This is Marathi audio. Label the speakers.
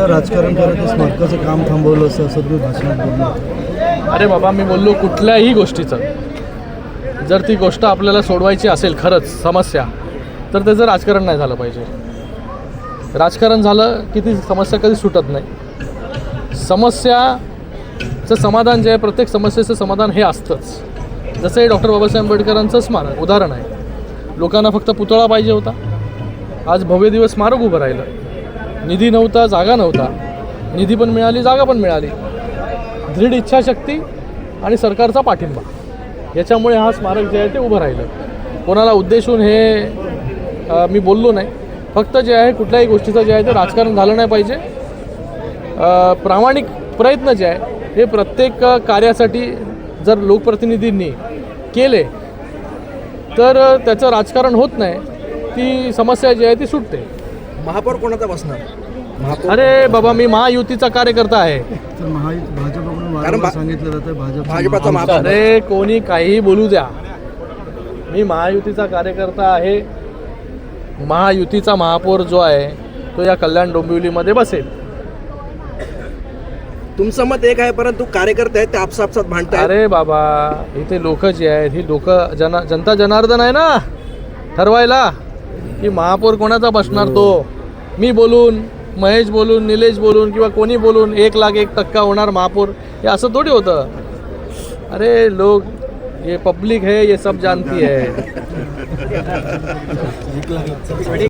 Speaker 1: राजकारण करत स्मारकाचं काम थांबवलं असं तुम्ही भाषणात बोलला.
Speaker 2: अरे बाबा, मी बोललो कुठल्याही गोष्टीचं जर ती गोष्ट आपल्याला सोडवायची असेल खरंच समस्या, तर त्याचं राजकारण नाही झालं पाहिजे. राजकारण झालं की ती समस्या कधी सुटत नाही. समस्याचं समाधान जे आहे, प्रत्येक समस्येचं समाधान हे असतंच. जसं हे डॉक्टर बाबासाहेब आंबेडकरांचं स्मारक उदाहरण आहे. लोकांना फक्त पुतळा पाहिजे होता, आज भव्य दिवस स्मारक उभं राहिलं. निधी नव्हता, जागा नव्हता, निधी पण मिळाली, जागा पण मिळाली. दृढ इच्छाशक्ती आणि सरकारचा पाठिंबा याच्यामुळे हा स्मारक जे आहे ते उभं राहिलं. कोणाला उद्देशून हे मी बोललो नाही. फक्त जे आहे कुठल्याही गोष्टीचं जे आहे ते राजकारण झालं नाही पाहिजे. प्रामाणिक प्रयत्न जे आहे हे प्रत्येक कार्यासाठी जर लोकप्रतिनिधींनी केले तर त्याचं राजकारण होत नाही, ती समस्या जी आहे ती सुटते.
Speaker 3: महापौर कोणाचा बसणार?
Speaker 2: अरे बाबा, मी महायुतीचा कार्यकर्ता आहे.
Speaker 1: तर भाजपकडून वारंवार सांगितलं जातं
Speaker 3: भाजपाचा महापौर.
Speaker 2: अरे कोणी काहीही बोलू द्या, मी महायुतीचा कार्यकर्ता आहे. महायुतीचा महापौर जो आहे तो या कल्याण डोंबिवलीमध्ये बसेल.
Speaker 3: तुमचं मत एक आहे, परंतु कार्यकर्ते आहेत ते आपसात भांडतात.
Speaker 2: अरे बाबा, इथे लोक जे आहेत ही लोक जनता जनार्दन आहे ना ठरवायला की महापौर कोणाचा बसणार. तो मी बोलून, महेश बोलून, निलेश बोलून किंवा कोणी बोलून 1,01% होणार महापौर, हे असं थोडी होतं. अरे लोग, ये पब्लिक है, ये सब जानती है.